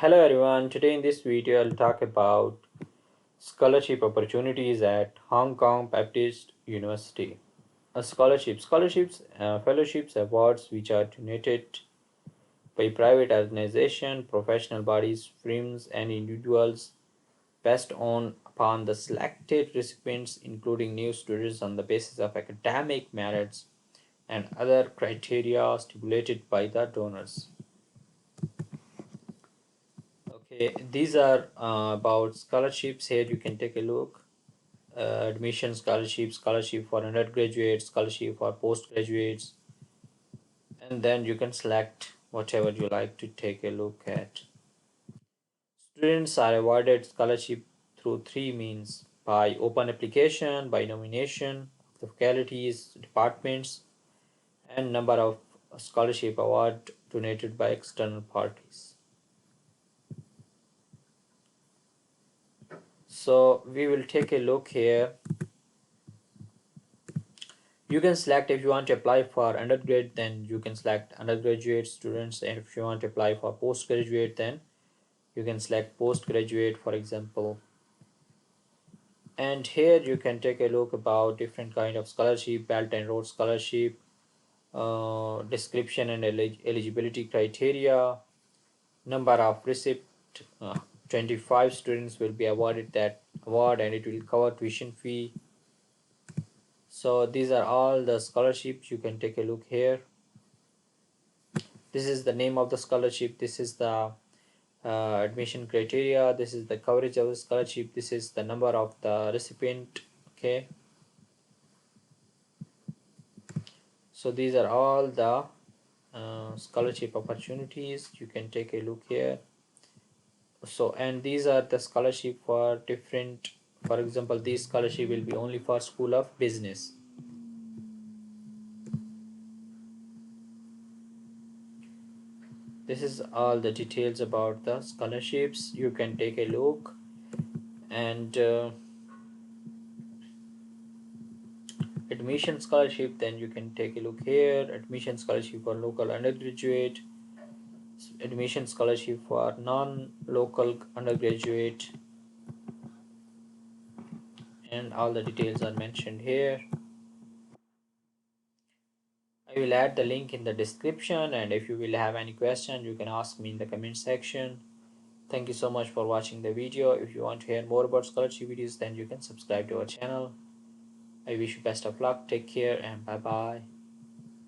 Hello everyone, today in this video I'll talk about scholarship opportunities at Hong Kong Baptist University. Scholarships, fellowships, awards which are donated by private organizations, professional bodies, firms and individuals based on upon the selected recipients including new students on the basis of academic merits and other criteria stipulated by the donors. Okay, these are about scholarships. Here you can take a look. Admission scholarship, scholarship for undergraduates, scholarship for postgraduates, and then you can select whatever you like to take a look at. Students are awarded scholarship through three means: by open application, by nomination of the faculties, departments, and number of scholarship award donated by external parties. So we will take a look here. You can select if you want to apply for undergrad, then you can select undergraduate students, and if you want to apply for postgraduate, then you can select postgraduate, for example. And here you can take a look about different kind of scholarship, Belt and Road scholarship, description and eligibility criteria, number of receipt. 25 students will be awarded that award, and it will cover tuition fee. So these are all the scholarships. You can take a look here. This is the name of the scholarship. This is the admission criteria. This is the coverage of the scholarship. This is the number of the recipient. Okay, so these are all the scholarship opportunities. You can take a look here. So, and these are the scholarship for different, for example, this scholarship will be only for School of Business. This is all the details about the scholarships. You can take a look. And admission scholarship, then you can take a look here. Admission scholarship for local undergraduate, admission scholarship for non-local undergraduate, and all the details are mentioned here. I will add the link in the description, and if you will have any question you can ask me in the comment section. Thank you so much for watching the video. If you want to hear more about scholarship videos, then you can subscribe to our channel. I wish you best of luck. Take care and bye bye.